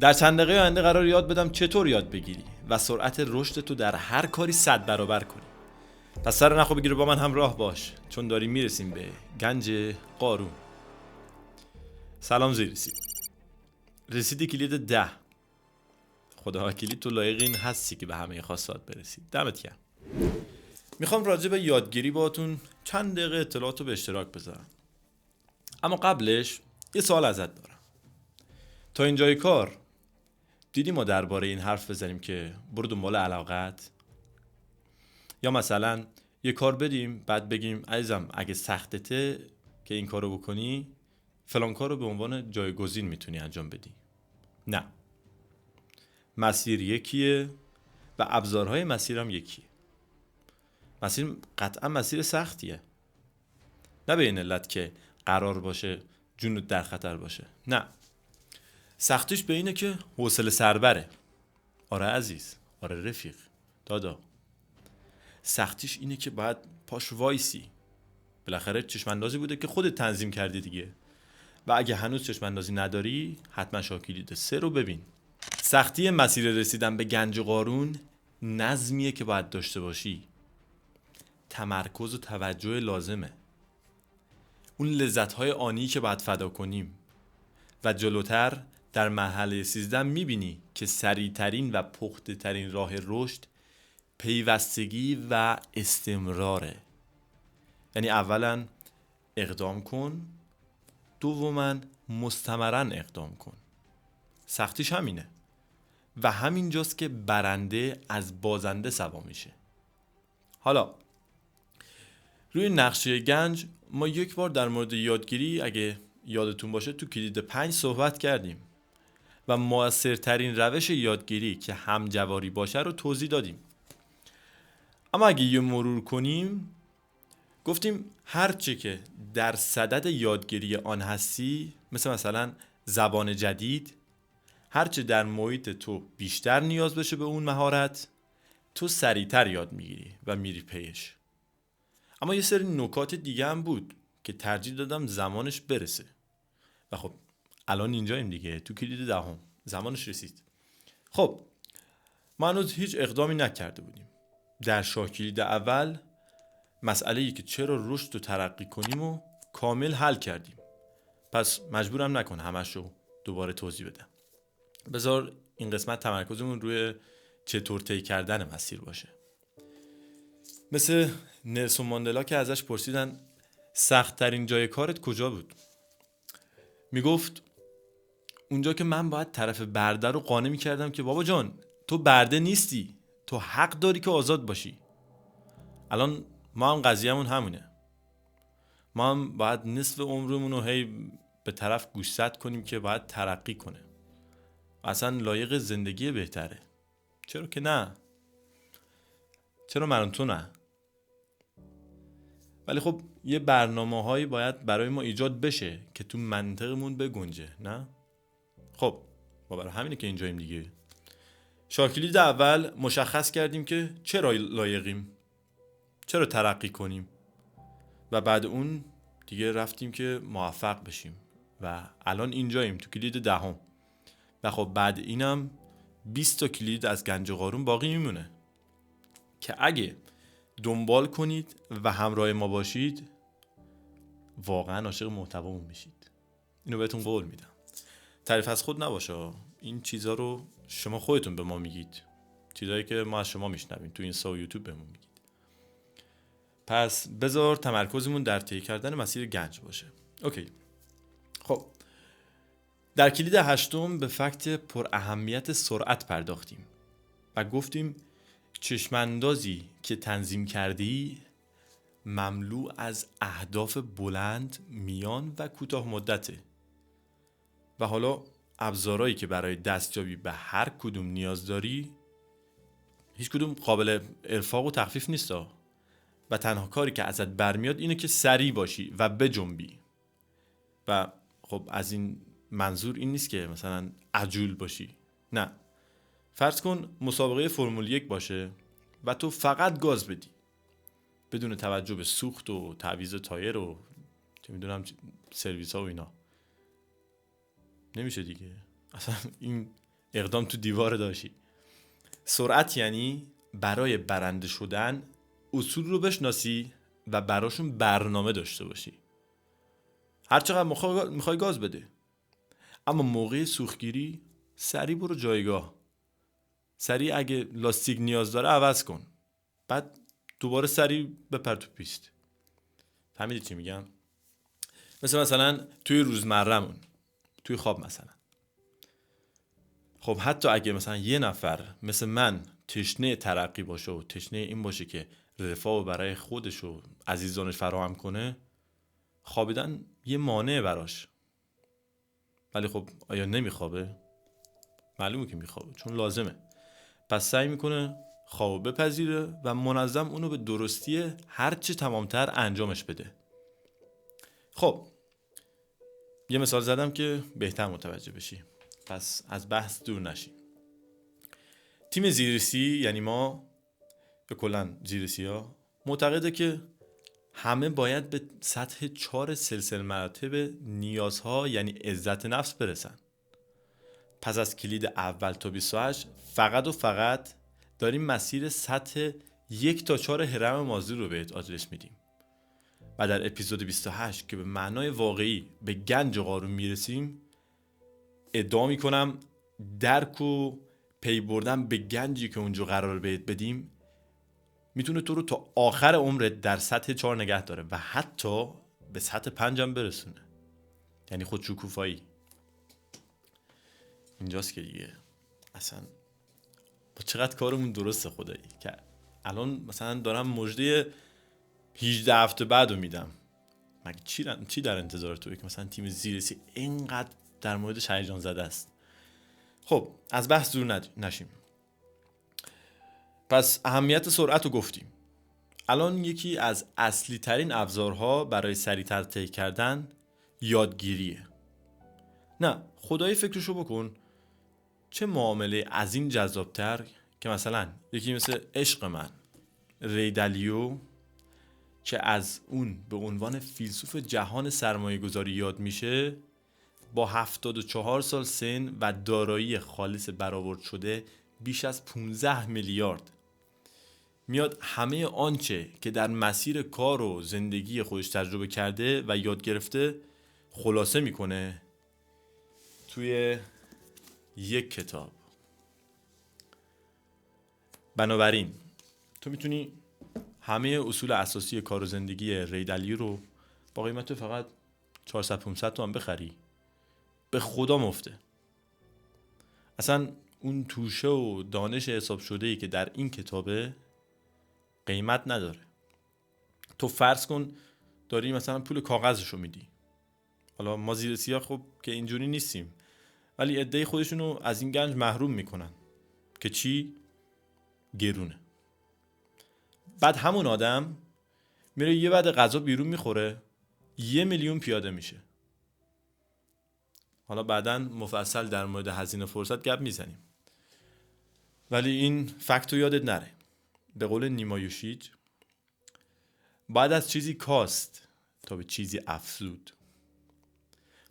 در چند دقیقه آینده قرار یاد بدم چطور یاد بگیری و سرعت رشد تو در هر کاری 100 برابر کنی. پس سر نخو بگیر با من همراه باش، چون داریم میرسیم به گنج قارون. سلام زیر رسیدی کلید 10. خدا وکیلی تو لایق این هستی که به همه خواستات برسی. دمت گرم. میخوام راجع به یادگیری باهاتون چند دقیقه اطلاعاتو به اشتراک بذارم. اما قبلش یه سوال ازت دارم. تا اینجای کار دیدی ما درباره این حرف بزنیم که برو دنبال علاقت؟ یا مثلا یه کار بدیم بعد بگیم عزیزم اگه سختته که این کارو بکنی فلان کارو به عنوان جایگزین میتونی انجام بدی؟ نه، مسیر یکیه و ابزارهای مسیر هم یکیه. مسیر قطعا مسیر سختیه، نه به این علت که قرار باشه جونت در خطر باشه. نه، سختیش به اینه که حوصله سربره. آره عزیز، آره رفیق، دادا. سختیش اینه که باید پاش وایسی. بالاخره چشماندازی بوده که خودت تنظیم کردی دیگه. و اگه هنوز چشماندازی نداری حتما شاکلید 3 رو ببین. سختی مسیر رسیدن به گنج قارون نظمیه که باید داشته باشی. تمرکز و توجه لازمه. اون لذت‌های آنی که باید فدا کنیم. و جلوتر در مرحله 13 میبینی که سریع‌ترین و پخته‌ترین راه رشد پیوستگی و استمراره. یعنی اولا اقدام کن، دوما مستمرا اقدام کن. سختیش همینه و همینجاست که برنده از بازنده سوا میشه. حالا روی نقشه گنج ما یک بار در مورد یادگیری اگه یادتون باشه تو کلید 5 صحبت کردیم و موثرترین روش یادگیری که همجواری باشه رو توضیح دادیم. اما اگه یه مرور کنیم گفتیم هرچه که در صدد یادگیری آن هستی، مثلا زبان جدید، هرچه در محیط تو بیشتر نیاز بشه به اون مهارت، تو سریعتر یاد میگیری و میری پیش. اما یه سری نکات دیگه هم بود که ترجیح دادم زمانش برسه و خب الان اینجاییم دیگه، تو کلید 10 زمانش رسید. خب ما هنوز هیچ اقدامی نکرده بودیم. در شاکلید اول مسئله‌ای که چرا رشد و ترقی کنیم و کامل حل کردیم. پس مجبورم نکن همشو دوباره توضیح بدم. بذار این قسمت تمرکزمون روی چطور طی کردن مسیر باشه. مثل نلسون ماندلا که ازش پرسیدن سخت ترین جای کارت کجا بود؟ میگفت اونجا که من باید طرف برده رو قانع می‌کردم که بابا جان تو برده نیستی، تو حق داری که آزاد باشی. الان ما هم قضیه‌مون همونه. ما هم باید نصف عمرمون رو هی به طرف گوشزد کنیم که باید ترقی کنه. اصلا لایق زندگی بهتره. چرا که نه؟ چرا من تو نه؟ ولی خب یه برنامه‌هایی باید برای ما ایجاد بشه که تو منطقمون بگنجه، نه؟ خب ما برای همینه که اینجاییم دیگه. شاکلید اول مشخص کردیم که چرا لایقیم، چرا ترقی کنیم و بعد اون دیگه رفتیم که موفق بشیم و الان اینجاییم تو کلید 10. و خب بعد اینم 20 تا کلید از گنج قارون باقی میمونه که اگه دنبال کنید و همراه ما باشید واقعا عاشق محتوامون میشید. اینو بهتون قول میدم. تعریف از خود نباشه، این چیزا رو شما خودتون به ما میگید، چیزایی که ما از شما میشنویم تو اینستا و یوتیوب بهمون میگید. پس بذار تمرکزمون در طی کردن مسیر گنج باشه. اوکی. خب در کلید 8 به فکت پر اهمیت سرعت پرداختیم و گفتیم چشماندازی که تنظیم کردی مملو از اهداف بلند، میان و کوتاه مدته و حالا ابزارهایی که برای دستیابی به هر کدوم نیاز داری هیچ کدوم قابل ارفاق و تخفیف نیست و تنها کاری که ازت برمیاد اینه که سریع باشی و بجنبی. و خب از این منظور این نیست که مثلا عجول باشی، نه. فرض کن مسابقه فرمول 1 باشه و تو فقط گاز بدی بدون توجه به سوخت و تعویض تایر و چه میدونم سرویس ها و اینا. نمیشه دیگه. اصلا این اقدام تو دیوار داشتی. سرعت یعنی برای برنده شدن اصول رو بشناسی و براشون برنامه داشته باشی. هر چقدر میخوای گاز بده، اما موقع سوختگیری سریع برو جایگاه. سریع اگه لاستیک نیاز داره عوض کن، بعد دوباره سریع بپر تو پیست. فهمیدی چی میگم؟ مثلا توی روزمره‌مون، توی خواب مثلا، خب حتی اگه مثلا یه نفر مثل من تشنه ترقی باشه و تشنه این باشه که رفاه برای خودش و عزیزانش فراهم کنه، خوابیدن یه مانع براش. ولی خب آیا نمیخوابه؟ معلومه که میخوابه، چون لازمه. پس سعی میکنه خواب بپذیره و منظم اونو به درستی هرچه تمامتر انجامش بده. خب یه مثال زدم که بهتر متوجه بشی، پس از بحث دور نشیم. تیم زیرسی یعنی ما، به کلن زیرسی ها، معتقده که همه باید به سطح 4 سلسله مراتب نیازها یعنی عزت نفس برسن. پس از کلید اول تا 28 فقط و فقط داریم مسیر سطح 1 تا 4 هرم مازی رو بهت آدرس میدیم. و در اپیزود 28 که به معنای واقعی به گنج قارون میرسیم، ادعا میکنم درک و پی بردن به گنجی که اونجا قرار بهت بدیم میتونه تو رو تا آخر عمرت در سطح 4 نگه داره و حتی به سطح 5 هم برسونه. یعنی خودشکوفایی. اینجاست که دیگه اصلا با چقدر کارمون درسته خدایی که الان مثلا دارم مژده 18 هفته بعد رو میدم. مگه چی در انتظار توئه که مثلا تیم زیرسی اینقدر در موردش هیجان زده است؟ خب از بحث دور نشیم. پس اهمیت سرعت رو گفتیم. الان یکی از اصلی ترین ابزارها برای سریعتر طی کردن یادگیریه. نه خدایی فکرشو بکن، چه معامله از این جذابتر که مثلا یکی مثل عشق من ری دالیو که از اون به عنوان فیلسوف جهان سرمایه گذاری یاد میشه، با 74 سال سن و دارایی خالص برآورد شده بیش از 15 میلیارد میاد همه آنچه که در مسیر کار و زندگی خودش تجربه کرده و یاد گرفته خلاصه میکنه توی یک کتاب. بنابراین تو میتونی همه اصول اساسی کار و زندگی ری دالیو رو با قیمت فقط 400-500 تومن بخری. به خدا مفته. اصلا اون توشه و دانش حساب شده‌ای که در این کتابه قیمت نداره. تو فرض کن داری مثلا پول کاغذشو میدی. حالا ما زیر سیاه خب که اینجوری نیستیم، ولی عده‌ای خودشونو از این گنج محروم میکنن که چی؟ گرونه. بعد همون آدم میره یه بعد غذا بیرون میخوره 1 میلیون پیاده میشه. حالا بعداً مفصل در مورد هزینه فرصت گپ میزنیم، ولی این فکتو یادت نره. به قول نیما یوشیج، بعد از چیزی کاست تا به چیزی افزود.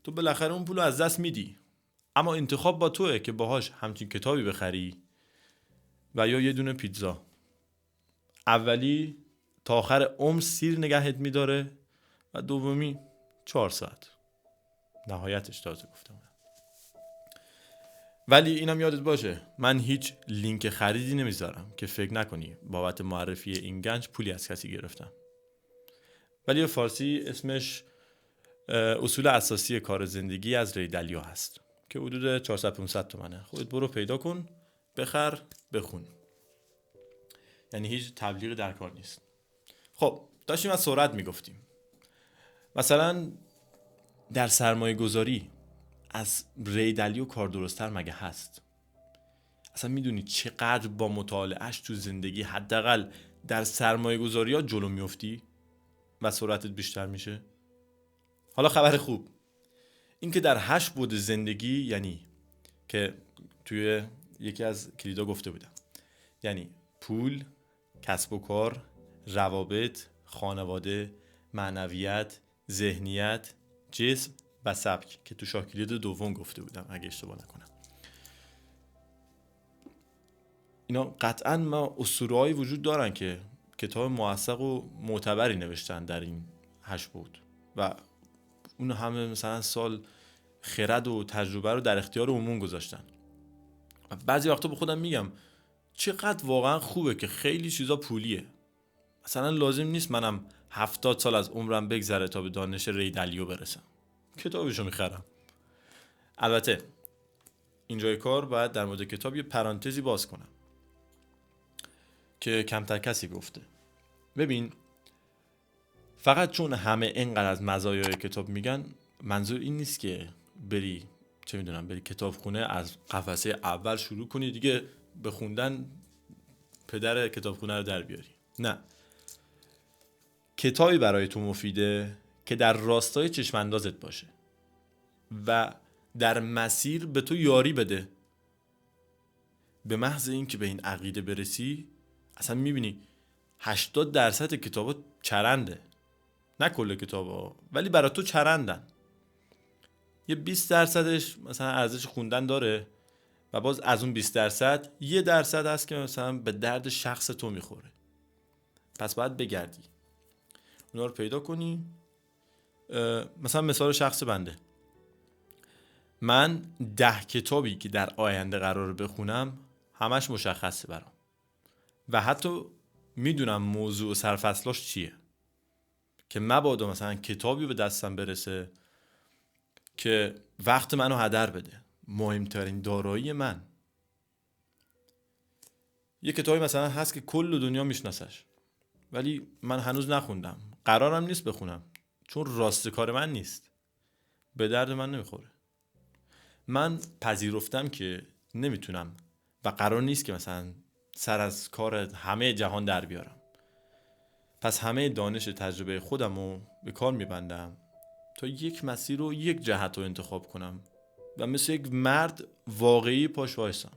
تو بالاخره اون پولو از دست میدی، اما انتخاب با توئه که باهاش همچین کتابی بخری و یا یه دونه پیتزا. اولی تا آخر عمر سیر نگهت میداره و دومی 4 ساعت. نهایتش تازه گفتم. ولی اینم یادت باشه من هیچ لینک خریدی نمیذارم که فکر نکنی بابت معرفی این گنج پولی از کسی گرفتم. ولی فارسی اسمش اصول اساسی کار زندگی از ری دالیو هست که حدود 400-500 تومنه. خودت برو پیدا کن، بخر، بخون. یعنی هیچ تبلیغ در کار نیست. خب داشتیم از سرعت میگفتیم. مثلا در سرمایه گذاری از ری دالیو کار درست‌تر مگه هست؟ اصلا میدونی چقدر با مطالعهش تو زندگی حداقل در سرمایه گذاری ها جلو میفتی و سرعتت بیشتر میشه؟ حالا خبر خوب این که در 8 بعد زندگی، یعنی که توی یکی از کلیدا گفته بودم، یعنی پول، کسب و کار، روابط، خانواده، معنویت، جسم و سبک که تو شاه کلید دوم گفته بودم اگه اشتباه نکنم. اینا قطعا ما اسطوره‌ای وجود دارن که کتاب موثق و معتبری نوشتن در این 8 بود و اون همه مثلا سال خرد و تجربه رو در اختیار عموم گذاشتن. بعضی وقتا به خودم میگم چقدر واقعا خوبه که خیلی چیزا پولیه. مثلا لازم نیست منم 70 سال از عمرم بگذره تا به دانش ری دالیو برسم، کتابشو میخرم. البته اینجای کار باید در مورد کتاب یه پرانتزی باز کنم که کمتر کسی گفته. ببین، فقط چون همه اینقدر از مزایای کتاب میگن منظور این نیست که بری کتابخونه از قفسه اول شروع کنی دیگه به خوندن پدر کتابخونه رو در بیاری. نه، کتابی برای تو مفیده که در راستای چشم اندازت باشه و در مسیر به تو یاری بده. به محض این که به این عقیده برسی اصلا میبینی 80% کتابا چرنده، نه کل کتابا، ولی برای تو چرندن. یه 20%ش مثلا ارزش خوندن داره و باز از اون 20% 1% هست که مثلا به درد شخص تو میخوره. پس باید بگردی اونا رو پیدا کنی. مثلا مثال شخص بنده، من 10 کتابی که در آینده قراره بخونم همش مشخصه برام و حتی میدونم موضوع و سرفصلاش چیه که مبادا مثلا کتابی به دستم برسه که وقت منو هدر بده. مهمترین دارایی من یه کتابی مثلا هست که کل دنیا میشناسش ولی من هنوز نخوندم، قرارم نیست بخونم چون راست کار من نیست، به درد من نمیخوره. من پذیرفتم که نمیتونم و قرار نیست که مثلا سر از کار همه جهان در بیارم. پس همه دانش تجربه خودم رو به کار میبندم تا یک مسیر و یک جهت رو انتخاب کنم و مثل یک مرد واقعی پاش وایسم.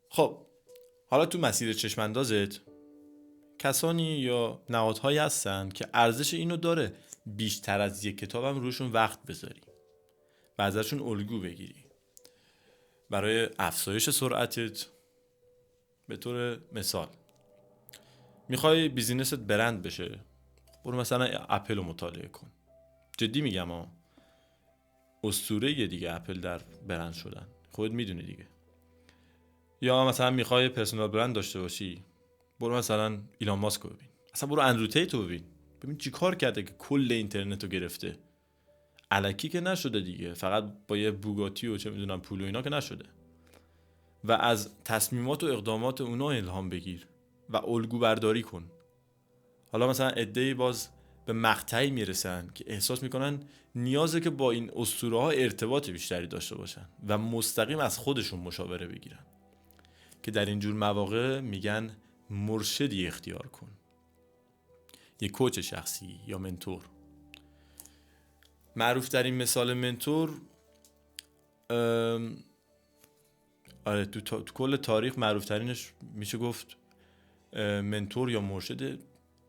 خب حالا تو مسیر چشماندازت کسانی یا نهادهایی هستن که ارزش اینو داره بیشتر از یک کتابم روشون وقت بذاری و ازشون الگو بگیری برای افزایش سرعتت. به طور مثال میخوای بیزینست برند بشه، برو مثلا اپل رو مطالعه کن. جدی میگم اسطوره دیگه اپل در برند شدن، خودت میدونی دیگه. یا مثلا میخوای پرسونال برند داشته باشی، برو مثلا ایلان ماسک رو ببین، اصلا برو اندرو تیت رو ببین چی کار کرده که کل اینترنت رو گرفته. الکی که نشده دیگه، فقط با یه بوگاتی و چه میدونم پول و اینا که نشده. و از تصمیمات و اقدامات اونا الهام بگیر و الگو برداری کن. حالا مثلا عده‌ای باز به مقطعی میرسن که احساس میکنن نیازه که با این اسطوره ها ارتباط بیشتری داشته باشن و مستقیم از خودشون مشاوره بگیرن که در اینجور مواقع میگن مرشدی اختیار کن، یه کوچ شخصی یا منتور. معروف ترین مثال منتور تو کل تاریخ معروف ترینش میشه گفت منتور یا مرشد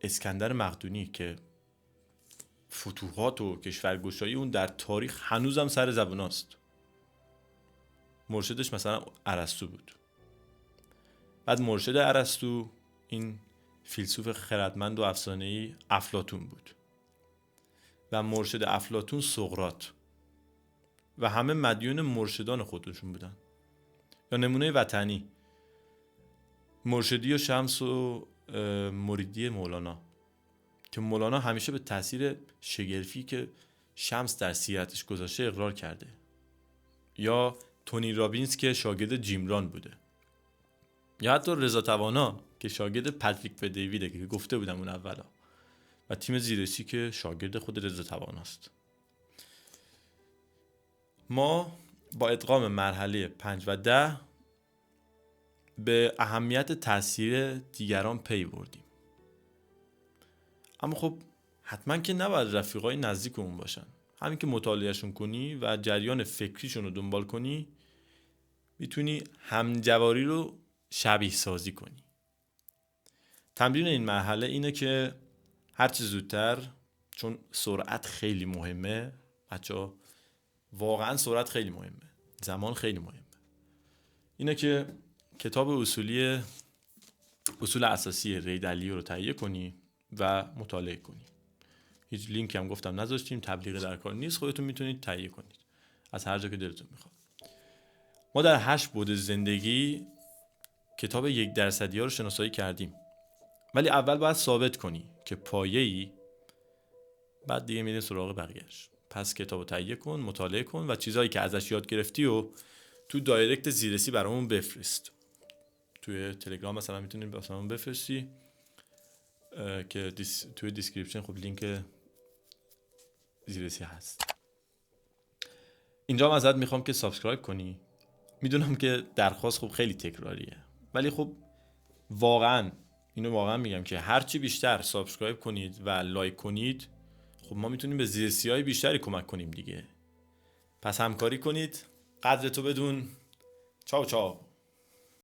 اسکندر مقدونی که فتوحات و کشورگشایی اون در تاریخ هنوزم سر زبوناست. مرشدش مثلا ارسطو بود. بعد مرشد ارسطو این فیلسوف خردمند و افسانه‌ای افلاطون بود و مرشد افلاطون سقراط و همه مدیون مرشدان خودشون بودن. یا نمونه وطنی مرشدی و شمس و مریدی مولانا که مولانا همیشه به تاثیر شگرفی که شمس در سیرتش گذاشته اقرار کرده. یا تونی رابینز که شاگرد جیم ران بوده. یا حتی رضا توانا که شاگرد پاتریک بدیویده که گفته بودم اون اولا، و تیم زیرسی که شاگرد خود رضا تواناست. ما با ادغام مرحله 5 و 10 به اهمیت تاثیر دیگران پی بردیم. اما خب حتما که نباید رفیقای نزدیکمون باشن. همین که مطالعهشون کنی و جریان فکریشون رو دنبال کنی میتونی همجواری رو شبیه سازی کنی. تمرین این مرحله اینه که هرچی زودتر، چون سرعت خیلی مهمه بچه‌ها، واقعا سرعت خیلی مهمه، زمان خیلی مهمه، اینه که کتاب اصول اساسی ری دالیو رو تهیه کنی و مطالعه کنی. هیچ لینکی هم گفتم نذاشتیم، تبلیغ در کار نیست، خودتون میتونید تهیه کنید از هر جا که دلتون میخواد. ما در 8 بعد زندگی کتاب 1% رو شناسایی کردیم، ولی اول باید ثابت کنی که پایه‌ای، بعد دیگه میریم سراغ بقیه‌اش. پس کتابو تهیه کن، مطالعه کن و چیزایی که ازش یاد گرفتی و تو دایرکت زیرسی برامون بفرست. توی تلگرام مثلا میتونید برامون بفرستی که توی دیسکریپشن خب لینک زیرسی هست. اینجا ازت میخوام که سابسکرایب کنی. میدونم که درخواست خب خیلی تکراریه، ولی خب اینو واقعا میگم که هرچی بیشتر سابسکرایب کنید و لایک کنید، خب ما میتونیم به زیرسی‌های بیشتری کمک کنیم دیگه. پس همکاری کنید، قدرتو بدون. چاو چاو.